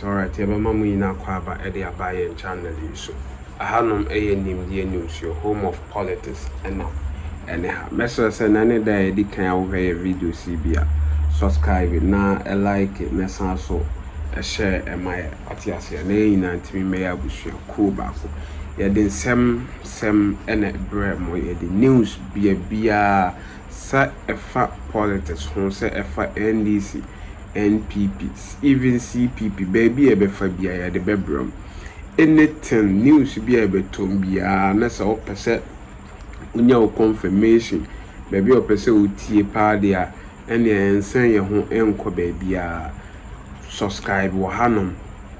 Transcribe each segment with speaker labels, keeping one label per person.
Speaker 1: alright. Yaba mamu ina kwaba edi abaye channel so. Ahanom eye nimdie news your home of politics ha. Message say nane da edi kan awhwe video CBA. Subscribe na like na san so share my atiase na ina ntimi me abusua cool baako. Ye den sem ene bre mo ye the news bia sa efa politics ho se efa NDC NPP even CPP baby ebefa bia ya de bebrom anything news bia betom bia na se opese unya o confirmation baby opese otie pa dia ene ensan ye ho enko baabia subscribe wo hanom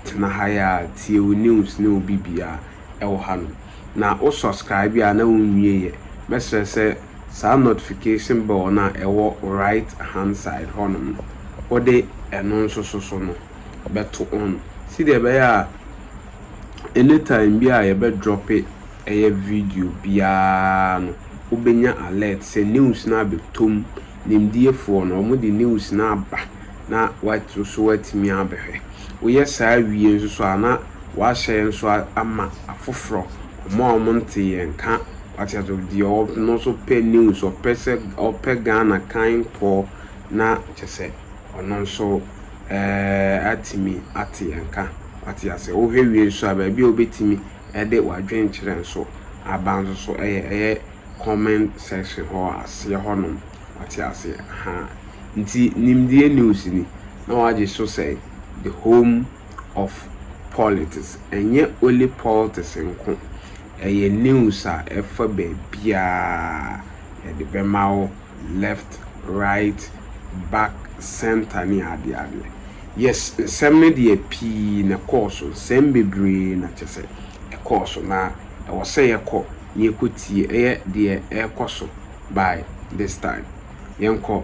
Speaker 1: tena haya tie news ne obi bia ewo hanom na o subscribe ya na onwie ye message say sa notification bell na ewo right hand side honom ode eno so no beto on see the be ya anytime bia ye be drop it a video bia no obenya alert say news na betom nimdiefo no mo the news na ba na what so watimi abehwe wo yes a wie nso so ana wa share nso ama afoforo mo monte yenka ati ato di no so pay news or pese or pe Ghana kind for na chese ono so atimi ati yenka ati ase o hwewie nso aba bi obetimi ede wadwen kire nso abanzo so comment section ho ase honom ati ase ha nti nimdie news ni na waje so say the home of politics enye only politics nko news a efa bia the bemao left right back center ni ade yes semne de pi na course sembebre na chese e course na e wo say e ko ye kotie de e course by this time yenko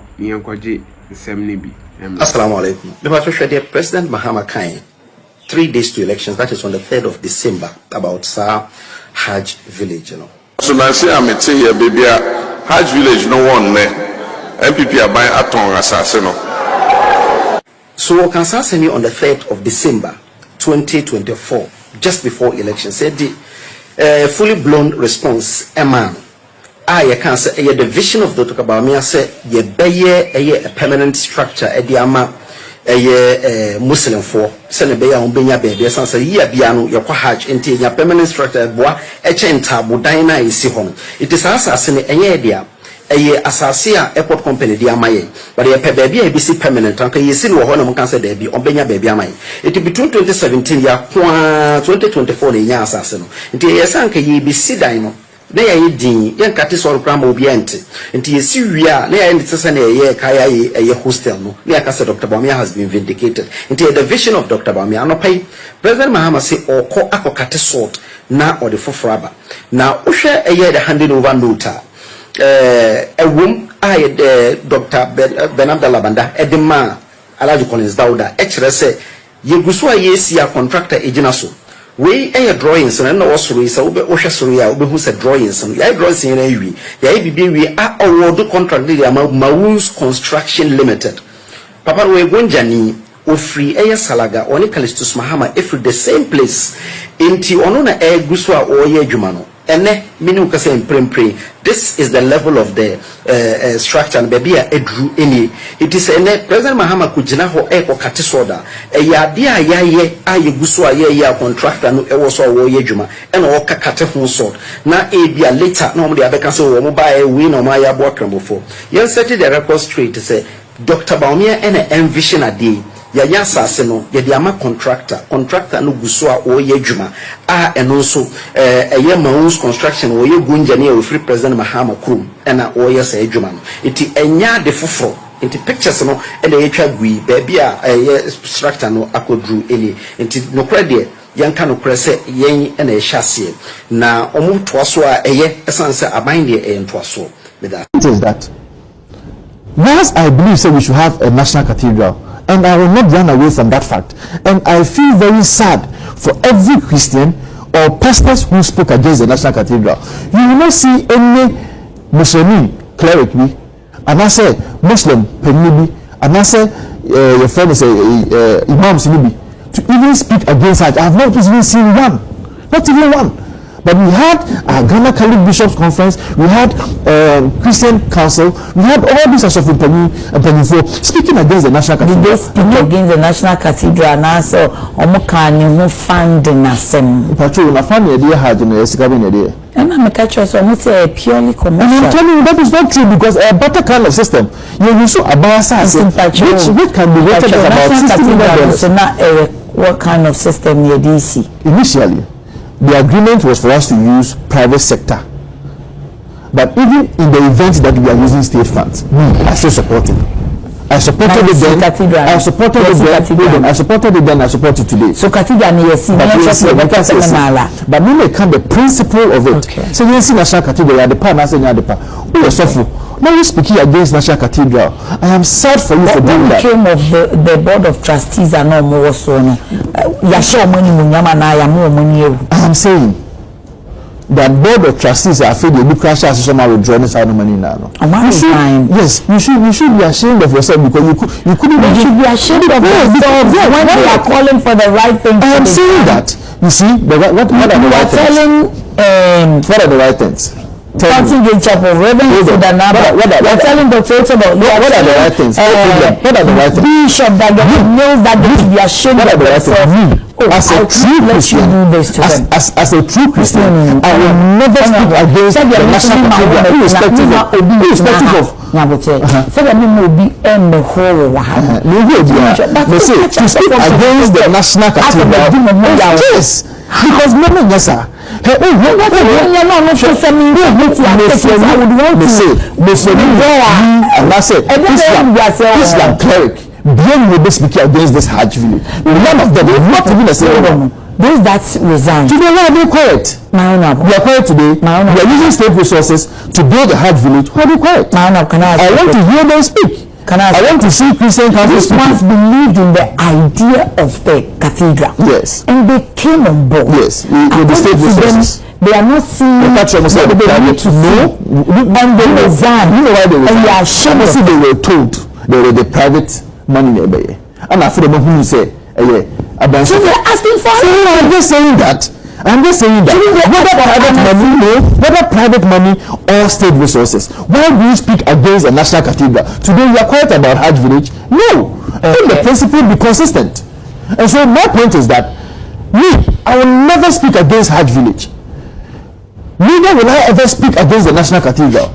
Speaker 1: je semne bi.
Speaker 2: Assalamu alaikum. The President Mahama Kain 3 days to elections, that is on the 3rd of December, about Hajj Village, you know.
Speaker 3: So now say I'm here, baby, Hajj Village no one ne. MPP are buying aton assassin.
Speaker 2: So Kansasani on the 3rd of December 2024, just before election, said the fully blown response, man. I can say the vision of Dr. Kabamia said ye a permanent structure at the ama a Muslim for send a bear on Benya baby sans a year biano your Hajj into your permanent structure bois a chain tabu dina is home. It is assassin a year a Assasia airport company dear my but a baby ABC permanent uncle you see what one can say there be on Benya baby am it between 2017 ya 2024 year assassin into a sank ye be sidino na ya din yan kate so program obi ente nti yesi wia na ya nditse na ye kaya ye hostel no na ya kase Dr. Bawumia has been vindicated nti the vision of Dr. Bawumia no pay President Mahama say oko akokate sort na or the fofraba na ohwe eye the handing over note a room I Dr. Benabda Labanda edema Alhaji Collins Dauda ekire say yeguso ayesi ya contractor ejinaso we drawings and no sorry so we osha we who said drawings and drawings in we we are award contract the Mahama Construction Limited papa we gonjani ofri salaga oni Calistus Mahama if the same place inti ono na guso a oye adwuma no ene minu ka say prempre this is the level of the structure and baby edru any it is ene President Mahama kujina ho kate soda yade ayaye ayeguso aye contractor no ewo so wo yedwuma ene wo kakate ho so na bia later no mo de abeka say wo mo buy we no ma ya bo kramofo yen set the record straight say Dr. Bawumia ene envision ade ya asase no ye de ama contractor no guso a o ye adwuma a eno so Mahama Construction wo ye gunja ne o free President Mahama krum ena o ye sa adwuma no iti enya de foforo inti pictures no ena ye twa gui baby a structure no akodru eni inti no krede yanka no krese yen ena ye hyase na omo toaso a eye esanse aban de entoaso with that.
Speaker 4: It is that yes, I believe so we should have a national cathedral. And I will not run away from that fact. And I feel very sad for every Christian or pastors who spoke against the National Cathedral. You will not see any Muslim cleric, and I say Muslim, and I say your friend is Imam Sinibi, to even speak against Hajj. I have not even seen one, not even one. But we had a Ghana Catholic Bishops Conference, we had Christian Council, we had all these sorts of people speaking against the National Cathedral.
Speaker 5: Did they speak against the National Cathedral and also Omokani who funding us?
Speaker 4: Patrol, I found the idea Hajj in the Escabin idea.
Speaker 5: And I'm almost purely commercial.
Speaker 4: And I'm telling you that is not true, because a better kind of system, you so about which can be rated as about $60
Speaker 5: so not what kind of system near DC?
Speaker 4: Initially, the agreement was for us to use private sector, but even in the event that we are using state funds, I still support it. I supported it then. I supported it then. I supported it then. I support it today.
Speaker 5: So Cathedral, yes,
Speaker 4: but when they come the principle of it.
Speaker 5: Okay.
Speaker 4: So you see National Cathedral, the part, who is suffering. Now you speaking against National Cathedral. I am sad for you for doing that.
Speaker 5: When it came of the board of trustees and no more so I
Speaker 4: am saying that board of trustees are afraid they will crash as someone will draw this out of money now. Yes, you should be ashamed of yourself, because you couldn't.
Speaker 5: You should be ashamed of yourself when they are calling for the right thing.
Speaker 4: I am saying that. You see, what are the right things? What are the right things?
Speaker 5: Counting the chapel revenue to the number. We're telling the total about
Speaker 4: what are the right things? What are the right things?
Speaker 5: Bishop that knows that they should be ashamed of themselves.
Speaker 4: As a true Christian, as a true Christian, I will never speak against the National Cathedral, irrespective of.
Speaker 5: So that will be in the whole
Speaker 4: they say to speak against the National Cathedral. Yes, because yes, sir. Islam cleric. Bien will be speaking against this Hajj Village. None of them will not even say
Speaker 5: those that resign.
Speaker 4: Today we are being quiet. We are quiet today. We are using state resources to build the Hajj Village. Why are we quiet? I want to hear them speak. I want to see Christian councils.
Speaker 5: Once believed in the idea of the cathedral.
Speaker 4: Yes.
Speaker 5: And they came on board.
Speaker 4: Yes. With the state resources.
Speaker 5: They are not seeing
Speaker 4: what they need to know.
Speaker 5: And they resign.
Speaker 4: You know why they resign?
Speaker 5: And they are ashamed.
Speaker 4: They were told they were the private money. And I feel the who say,
Speaker 5: so they're asking for it.
Speaker 4: I'm just saying that. Whether private money or state resources, why do you speak against the National Cathedral? Today you are quiet about Hajj Village. No. Let the principle be consistent. And so my point is that I will never speak against Hajj Village. Neither will I ever speak against the National Cathedral.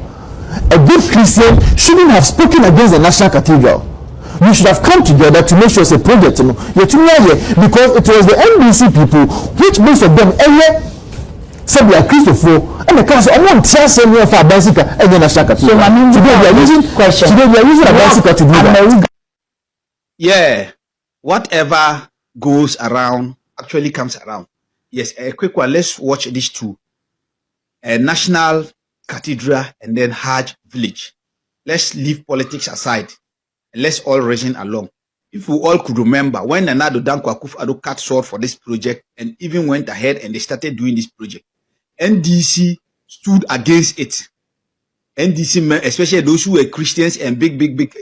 Speaker 4: A good Christian shouldn't have spoken against the National Cathedral. We should have come together to make sure it's a project, because it was the NDC people, which most of them said they are Christopher, and the council won't tell them for a bicycle and the National Cathedral. So today we are using a bicycle to do that.
Speaker 6: Yeah, whatever goes around actually comes around. Yes, a quick one. Let's watch these two: National Cathedral and then Hajj Village. Let's leave politics aside. Let's all reason along. If we all could remember when Nana Addo Dankwa Akufo-Addo cut short for this project and even went ahead and they started doing this project, NDC stood against it. NDC men, especially those who were Christians and big,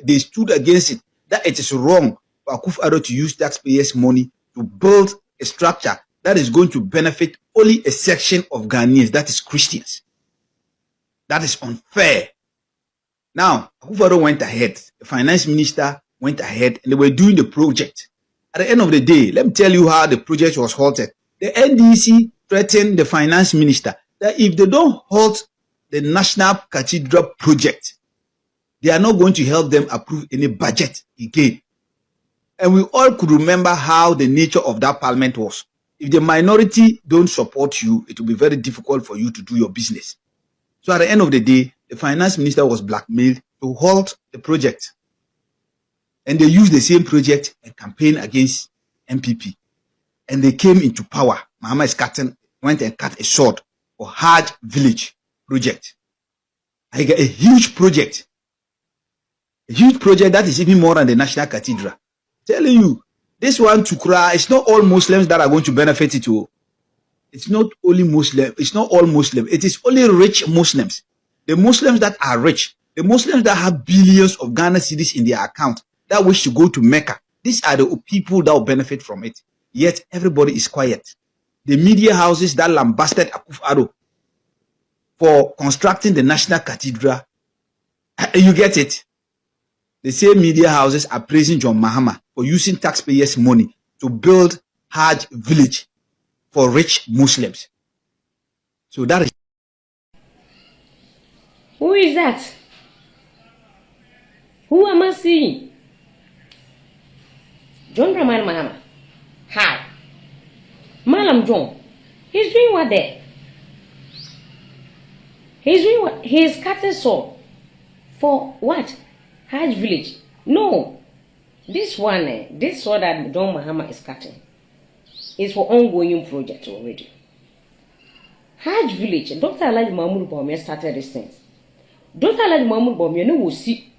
Speaker 6: they stood against it. That it is wrong for Akufo-Addo to use taxpayers' money to build a structure that is going to benefit only a section of Ghanaians, that is Christians. That is unfair. Now, Akufo-Addo went ahead, the finance minister went ahead, and they were doing the project. At the end of the day, let me tell you how the project was halted. The NDC threatened the finance minister that if they don't halt the National Cathedral project, they are not going to help them approve any budget again. And we all could remember how the nature of that parliament was. If the minority don't support you, it will be very difficult for you to do your business. So at the end of the day, the finance minister was blackmailed to halt the project. And they used the same project and campaign against MPP. And they came into power. Mahama went and cut a short for Hajj Village project. I got a huge project. A huge project that is even more than the National Cathedral. Telling you, this one to cry, it's not all Muslims that are going to benefit it. It's not only Muslim. It's not all Muslims. It is only rich Muslims. The Muslims that are rich, the Muslims that have billions of Ghana cedis in their account that wish to go to Mecca. These are the people that will benefit from it. yet everybody is quiet. The media houses that lambasted Akufo-Addo for constructing the National Cathedral, you get it? The same media houses are praising John Mahama for using taxpayers' money to build Hajj Village for rich Muslims. So that is...
Speaker 7: Who is that? Who am I seeing? John Dramani Mahama. Hi. Malam John. He's doing what there? He's doing what? He's cutting saw. For what? Hajj Village. No. This one, this saw that John Mahama is cutting is for ongoing project already. Hajj Village, Dr. Alhaji Mahmoud Bawumia started this thing. Dr. Alhaji Mahmoud Bawumia no will see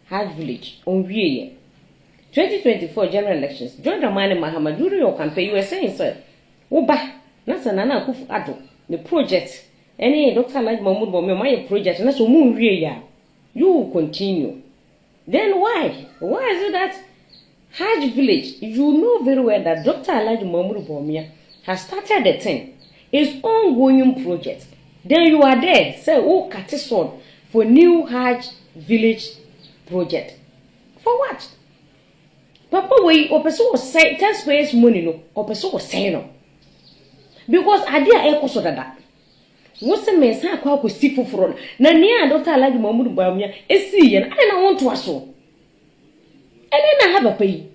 Speaker 7: Hajj Village on 2024 general elections. John Dramani Mahama, during your campaign, you were saying, sir, Oba, Nasa Nana Akufo-Addo, the project, any Dr. Alhaji Mahmoud Bawumia, my project, and that's a moon real. You will continue. Then why? Why is it that Hajj Village, you know very well that Dr. Alhaji Mahmoud Bawumia has started the thing. It's ongoing project. Then you are there, say, oh, Cathedral for new Hajj Village project. For what? Papa, we person was saying, taxpayers' money, no, or person was saying no. Because I did a echo that. What's the mess? I call see for na near Dr. Alhaji Mahmoud Bawumia is seeing, and I want to ask. And then I have a pay.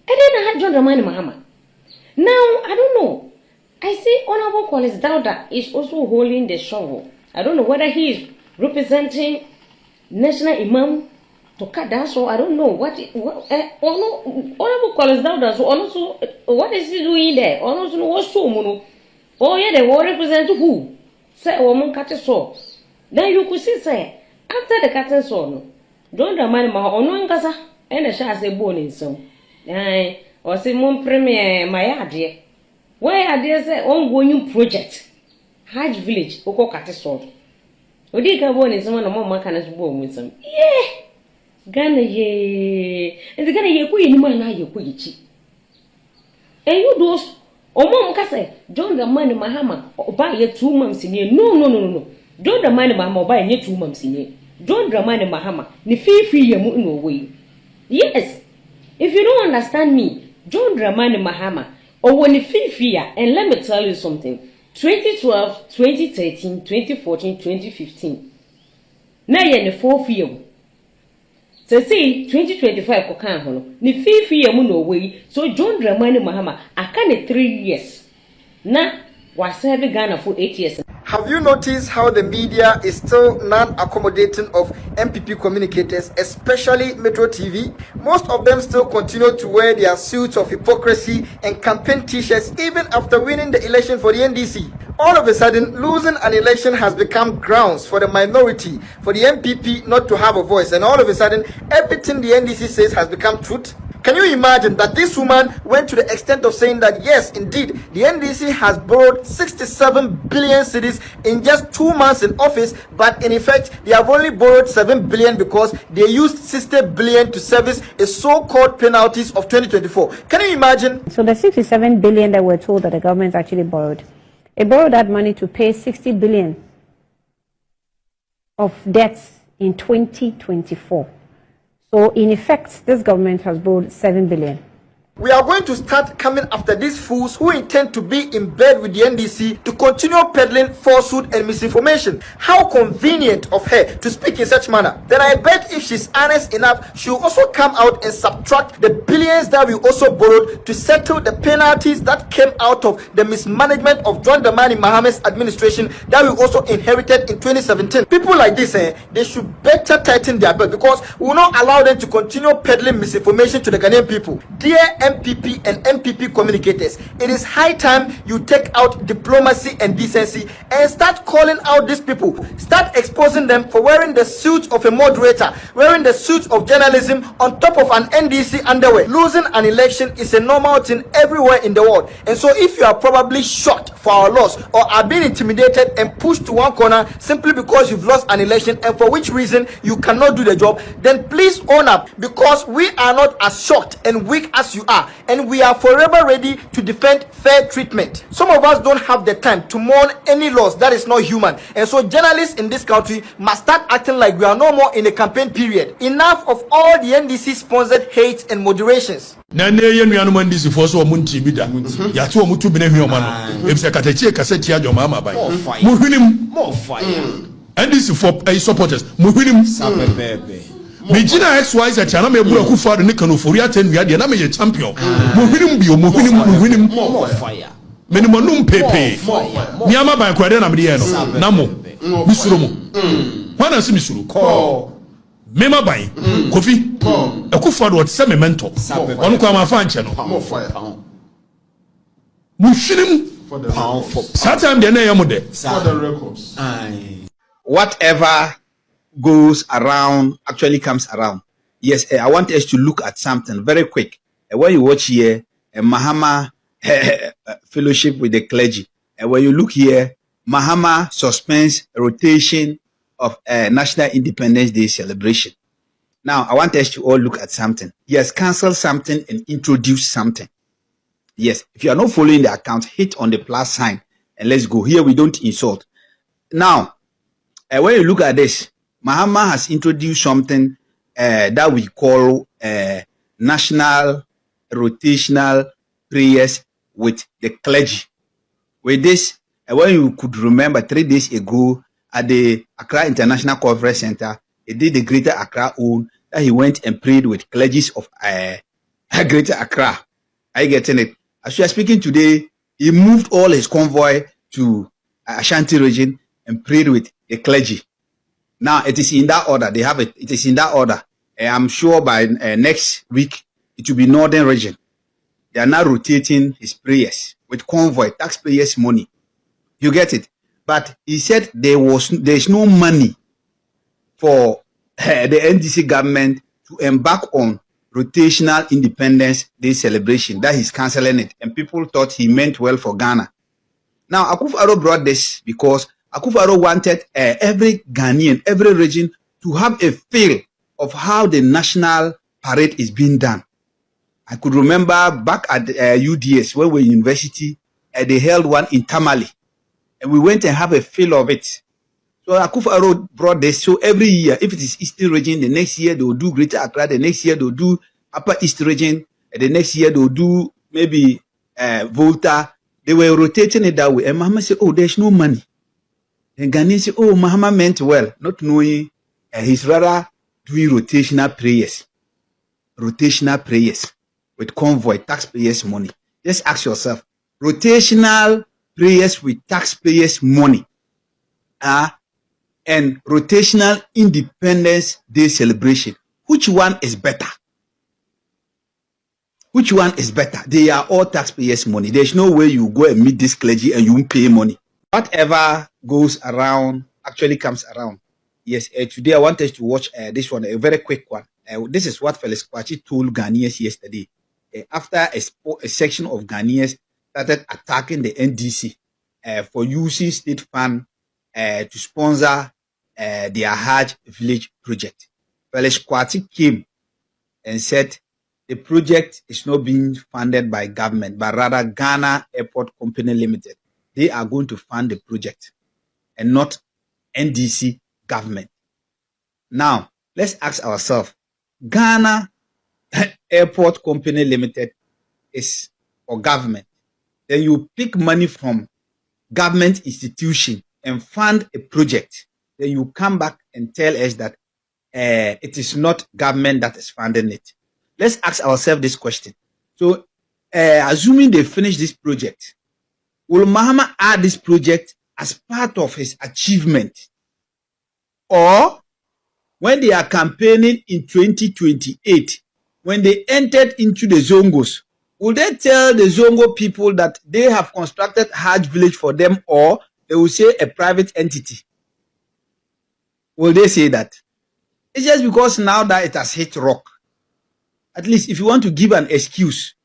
Speaker 7: And then I had John Dramani Mahama. Now, I don't know. I see Honorable Collins Dauda is also holding the shovel. I don't know whether he is representing National Imam to cut that, so I don't know what Honorable Collins Dauda, so also, what is he doing there? Also, what's so mono? Oh, yeah, they will represent who? Say, woman cut a saw. Then you could see, say, after the cut and saw, no. Don't Dramani Mahama, or no, Gaza, and a chance a bone in some. Or say, Mon Premier, my idea. Where are there say ongoing project? Hajj Village, Oko Cathedral. We did go on in some of more mechanics born with some. Yeah, Ghana, ye, and the Ghana ye queen, man, you quitty. And you those, or Mom Cassa, John Dramani Mahama, or buy ye 2 months in here. No. John Dramani Mahama, buy ye 2 months in here. John Dramani Mahama, the fee ye moving away. Yes, if you don't understand me, John Dramani Mahama. Or when the fee and let me tell you something. 2012, 2013, 2014, 2015. Now you're in the 4th year. So say 2025 kokan hono. Ni fee no way. So John Dramani Mahama, I can't 3 years. Na was serving Ghana for 8 years.
Speaker 2: Have you noticed how the media is still non-accommodating of MPP communicators, especially Metro TV? Most of them still continue to wear their suits of hypocrisy and campaign t-shirts even after winning the election for the NDC. All of a sudden, losing an election has become grounds for the minority, for the MPP not to have a voice, and all of a sudden, everything the NDC says has become truth. Can you imagine that this woman went to the extent of saying that yes, indeed, the NDC has borrowed 67 billion cedis in just 2 months in office, but in effect, they have only borrowed 7 billion because they used 60 billion to service a so-called penalties of 2024. Can you imagine?
Speaker 8: So the 67 billion that we're told that the government actually borrowed, it borrowed that money to pay 60 billion of debts in 2024. So, in effect, this government has borrowed 7 billion.
Speaker 2: We are going to start coming after these fools who intend to be in bed with the NDC to continue peddling falsehood and misinformation. How convenient of her to speak in such manner. Then I bet if she's honest enough, she'll also come out and subtract the billions that we also borrowed to settle the penalties that came out of the mismanagement of John Dramani Mahama's administration that we also inherited in 2017. People like this, they should better tighten their belt because we will not allow them to continue peddling misinformation to the Ghanaian people. Dear MPP and
Speaker 9: NPP communicators. It is high time you take out diplomacy and decency and start calling out these people. Start exposing them for wearing the suit of a moderator, wearing the suit of journalism on top of an NDC underwear. Losing an election is a normal thing everywhere in the world. And so if you are probably shocked for our loss or are being intimidated and pushed to one corner simply because you've lost an election and for which reason you cannot do the job, then please own up, because we are not as shocked and weak as you are, and we are forever ready to defend fair treatment. Some of us don't have the time to mourn any loss that is not human, and so journalists in this country must start acting like we are no more in a campaign period. Enough of all the NDC sponsored hate and moderations.
Speaker 10: Na ye nuanu mandisi fo so mo nti bi da ya to mo tu bi na hwi oma no e bi se katachi kaseti ajo Mahama ban mo hwinim mo fire NDC for supporters mo hwinim sabebebe me gina XYZ tia na me bura ku fado ne kanofori atenu ya de na me ye champion mo hwinim bi mo hwinim mo fire me ni mo num pepe mi ama ban kwade na me de no na mo misuro mo wana si misuro ko mema ban kofi ekufado what say me mentor onu kwa ma fa nche no mushinim satam de na yamo de for the records.
Speaker 6: Whatever goes around actually comes around. Yes, I want us to look at something very quick. When you watch here Mahama fellowship with the clergy, and when you look here, Mahama suspends rotation of National Independence Day celebration. Now, I want us to all look at something. Yes, cancel something and introduce something. Yes, if you are not following the account, hit on the plus sign and let's go. Here we don't insult. Now, when you look at this, Mahama has introduced something that we call national rotational prayers with the clergy. With this, when you could remember 3 days ago, at the Accra International Conference Center, he did the Greater Accra own that he went and prayed with clergies of Greater Accra. Are you getting it? As we are speaking today, he moved all his convoy to Ashanti region and prayed with the clergy. Now it is in that order. They have it. It is in that order. I'm sure by next week it will be Northern region. They are now rotating his prayers with convoy, taxpayers' money. You get it? But he said there's no money for the NDC government to embark on rotational Independence Day celebration. That he's cancelling it, and people thought he meant well for Ghana. Now Akufo-Addo brought this because Akufo-Addo wanted every Ghanaian, every region to have a feel of how the national parade is being done. I could remember back at UDS when we were in university, they held one in Tamale. And we went and have a feel of it. So Akufo-Addo brought this. So every year, if it is Eastern region, the next year they will do Greater Accra, the next year they will do Upper East region, and the next year they will do maybe Volta. They were rotating it that way. And Mahama said, oh, there's no money. And Ghanaians said, oh, Mahama meant well, not knowing he's rather doing rotational prayers. Rotational prayers with convoy, taxpayers' money. Just ask yourself, rotational prayers with taxpayers' money and rotational Independence Day celebration. Which one is better? Which one is better? They are all taxpayers' money. There's no way you go and meet this clergy and you won't pay money. Whatever goes around actually comes around. Yes, today I want us to watch this one, a very quick one. This is what Felix Kwachi told Ghanaians yesterday. After a section of Ghanaians started attacking the NDC for using state fund to sponsor their Hajj Village project. Felix Kwachi came and said the project is not being funded by government, but rather Ghana Airport Company Limited. They are going to fund the project and not NDC government. Now, let's ask ourselves, Ghana Airport Company Limited is for government. Then you pick money from government institution and fund a project. Then you come back and tell us that it is not government that is funding it. Let's ask ourselves this question. So, assuming they finish this project, will Mahama add this project as part of his achievement? Or when they are campaigning in 2028, when they entered into the Zongos, will they tell the Zongo people that they have constructed Hajj Village for them, or they will say a private entity? Will they say that? It's just because now that it has hit rock. At least if you want to give an excuse,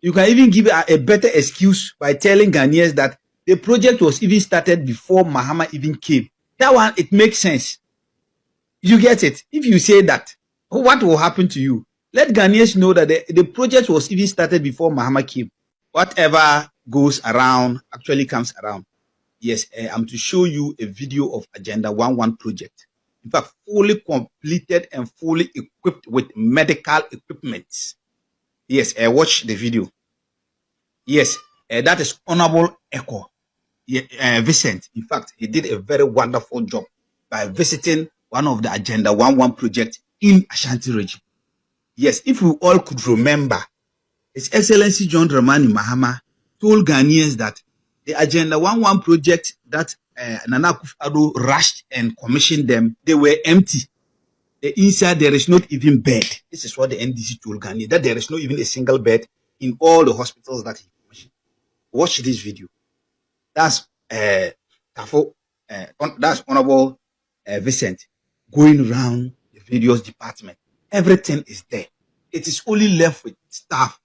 Speaker 6: you can even give a better excuse by telling Ghanaians that the project was even started before Mahama even came. That one, it makes sense. You get it? If you say that, what will happen to you? Let Ghanaians know that the project was even started before Mahama came. Whatever goes around actually comes around. Yes, I'm to show you a video of Agenda 11 project. In fact, fully completed and fully equipped with medical equipment. Yes, watch the video. Yes, that is Honorable Echo Vincent. In fact, he did a very wonderful job by visiting one of the Agenda 11 projects in Ashanti region. Yes, if we all could remember, His Excellency John Dramani Mahama told Ghanaians that the Agenda 11 project that Nana Akufo-Addo rushed and commissioned them, they were empty. The inside, there is not even bed. This is what the NDC told Ghanaians, that there is not even a single bed in all the hospitals that he commissioned. Watch this video. That's that's Honorable Vincent going around the videos department. Everything is there. It is only left with staff.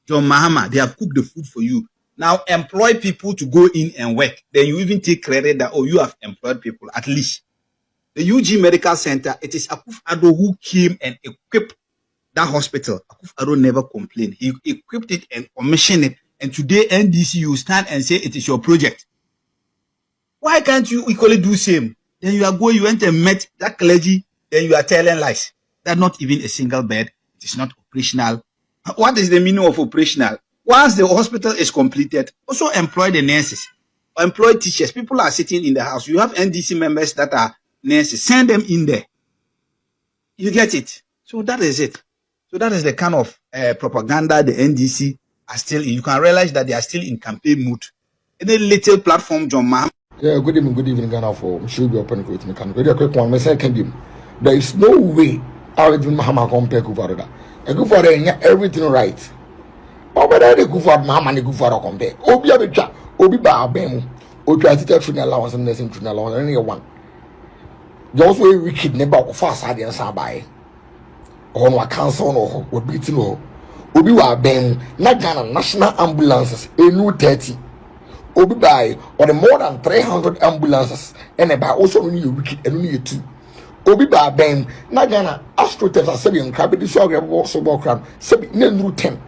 Speaker 6: John Mahama, they have cooked the food for you. Now employ people to go in and work. Then you even take credit that, oh, you have employed people at least. The UG Medical Center, it is Akufo-Addo who came and equipped that hospital. Akufo-Addo never complained. He equipped it and commissioned it. And today, NDC, you stand and say it is your project. Why can't you equally do same? Then you are going, you went and met that clergy, then you are telling lies. That not even a single bed. It is not operational. What is the meaning of operational? Once the hospital is completed, also employ the nurses, employ teachers. People are sitting in the house. You have NDC members that are nurses. Send them in there. You get it? So that is it. So that is the kind of propaganda the NDC are still in. You can realize that they are still in campaign mood. Any little platform, John Mahama.
Speaker 11: Yeah, good evening, Ghana. For should be open with me. Can a quick one? My second, there is no way I will do Mahama compare Kufarada. A good for everything right. But I go for Mahama and go for a compare. Obi Abicha, Obi Ba Bemu, Obi Atita Trina allowance and nursing Trina allowance, only one. Those way wicked never fast and Sabai. Or no council or beating or Obi Wa Bemu, not Ghana national ambulances, a new 30. Obi buy or the more than 300 ambulances, and about also only a wicked and only 2. Obi ba ben na Ghana astroturf asabi nkrabe di so agrebo so bo kram sabi na nru 10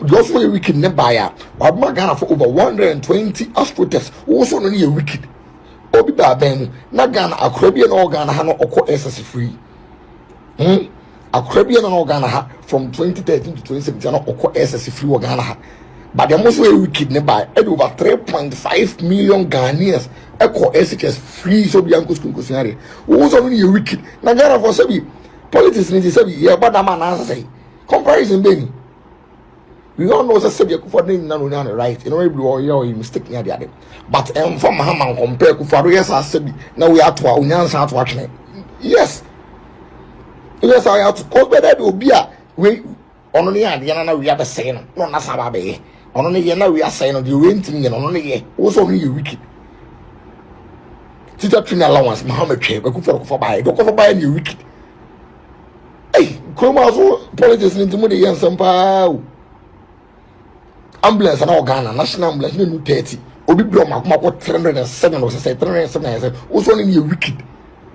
Speaker 11: those way wicked ne buy or Ghana for over 120 astroturfs also no a wicked. Obi ba ben na Ghana akrabia na Ghana ha no okọ SS free akrabia na Ghana ha from 2013 to 2017 na okọ SS free wa Ghana ha. But the most way wicked ne buy over 3.5 million Ghanaians echo SHS free so be uncle school scenario. Who's only a wicked? Na Ghana for sabi politics need to say yeah, but that man answer say comparison baby. We all know that sabi Akufo-Addo na no right. You know every or you mistake near the other. But from Mahama compare Akufo-Addo yes as sabi now we have to unyansa to action. Yes. Yes I have to cause better will be a we only at the end we have a saying no na sababe. Only ye na we are saying the renting and only ye also only a wicked. Teacher Trina allowance, Mahama Cheb, Akufo-Addo buy, don't go buy any wicked. Hey, Chromazo politics into money and some pow. Ambulance and all Ghana, national ambulance, no 30. Obi Broma, what 307 or say 307, also only a wicked.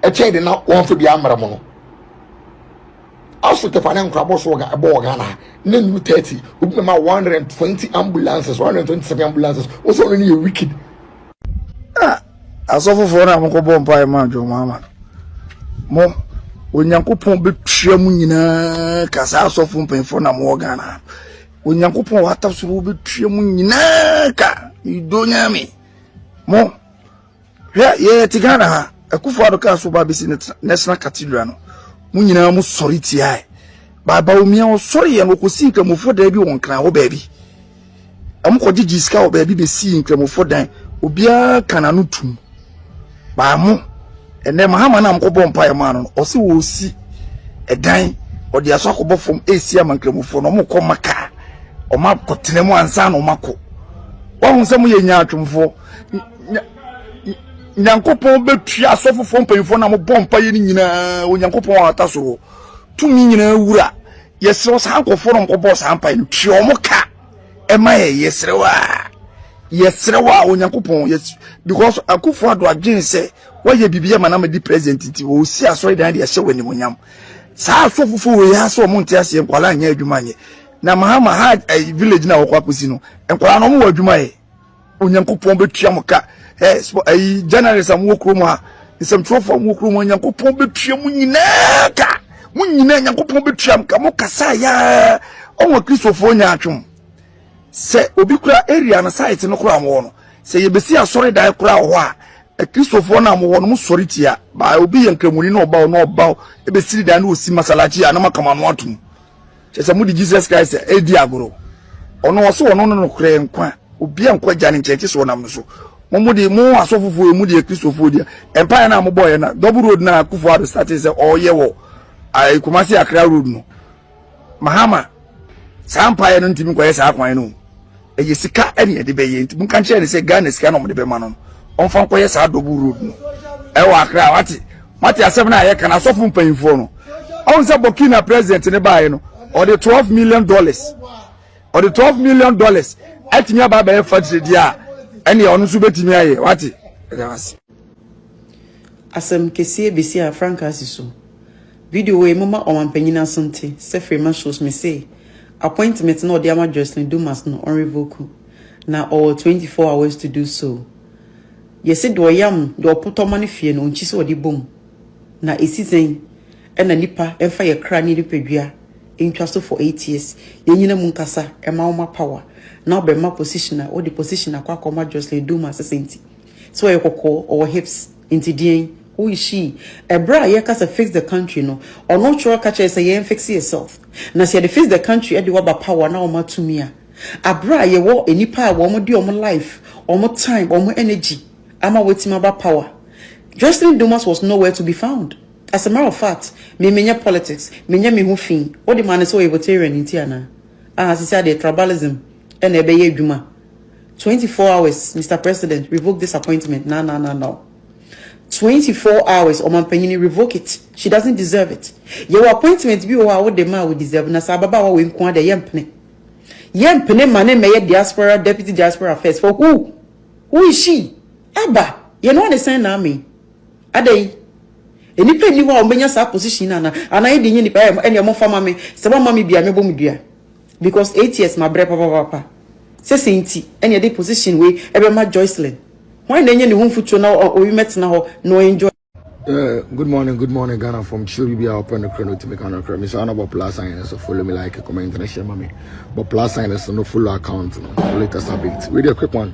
Speaker 11: A chain did not want to be Amaramono. Also, the financial crabos were about Ghana, no 30, open 120 ambulances, 127 ambulances, also only a wicked.
Speaker 12: Asofo for na mo ko bom pa ma jo mama mo onyankopon betwa mu nyina kasa asofo mpenfo na mo Ghana onyankopon wata so betwa mu nyina ka idonya me mo ye ti Ghana ha Akufo-Addo ka so ba bisi National Cathedral no mu nyina mu sori ti ai baba omia o sori ye no ko si nkramofo da bi won kran wo ba bi am ko gigi ska wo ba bi be si nkramofo dan obia kana no tum ba mu ene Mahama na mko bompa ya mano o si wo si edan o de aso akobofom esi amankramufo no mko maka oma kotene mu ansa na oma ko wa hu se mu ye nya atwomfo nyankopon betua asofofo mpanyifo na mo bompa ye ni nyina onyankopon ataso tumi nyina wura yesro san kofo no nkobɔ san pa no twi omo ka ema ye yesrewa onyankopon yes because akufo ado agin se waye bibia manama di president ti o si asori dan de hye wani monyam saa asofofo we ya so mo ntia se nkwala anya adwuma nye na Mahama Hajj Village na wokwa posi no nkwala no mo adwuma ye onyankopon betua mo ka journalist am wokro mo ha isem trofo mo wokro mo onyankopon betua mo nyina ka mo nyina onyankopon betua mo ka mo kasa ya onwa kristofo nya atwom se obi kura area na site no kura mo no se ye besi asori dai kura ho a kristofo na mo no sori tia ba obi ye nkramuni na oba e besi dai na osi masalachi ana makama no atum se mo di Jesus Christ edi agoro ono wo so ono no kura nkwa obi ankwa jani ncheche so nam no so mo di mo asofofo mu di kristofo dia empire na mo boy na double road na akufo ado start se oye wo ai Kumasi Accra road no Mahama sampaye no ntimi kwaye sa kwan no eye sika ene de beye ntimi kan chere se Ghana sika no mo de be ma no onfa kwaye sa double road no e wa Accra wati asem na ye kana asofo mpanyimfo no on se Burkina president ne baye no or the $12 million or the $12 million atimi aba ba factory dia ene ono so betimi aye wati
Speaker 13: asem kesie besi a Francis so video we mama omanpanyina sonte se frema shows me say appointment no de ama Jocelyn Dumas no on revoke na all 24 hours to do so. Yesi do yam do poto mani fie no nchi se odi bom na esisen na nipa emfa ye kra ni nipadua intwa so for 8 years yenyina mu nkasa ema wo power na obema position na odi position akwa akoma Jocelyn Dumas senti so ye kokko or hips into dien who is she a bra ye kasa fix the country no or no sure catch say ye fix yourself na say the fix the country e de wa power na o matumi a bra ye wo enipa wo mo di o mo life o mo time o mo energy ama wetima ba power. Jocelyn Dumas was nowhere to be found. As a matter of fact, me menya politics, menya me hu fin. What the man is so libertarian in Tiana. As he said, the tribalism and ebeye duma. 24 hours, Mr. President, revoke this appointment. No. 24 hours, Oman Penyini, revoke it. She doesn't deserve it. Your appointment be what the man would deserve. Na sababa wa winkwa de yempene. Yempene mane meye diaspora, deputy diaspora affairs. For who? Who is she? Abba, you know what they say now me. Adei. Enipa ni wa omenya sa position na anaye de nipa ene mo fama me se ba mama bia me bom dua because 8 years my bre papa se senti ene de position we ebe ma Jocelyn why na nye ne hu futu na o wi met na ho no enjoy.
Speaker 11: Good morning Ghana from Chiribia open the chrono to make an account. Miss Anna plus sign so follow me like comment and share mommy but plus sign is no full account no latest update. Really a quick one.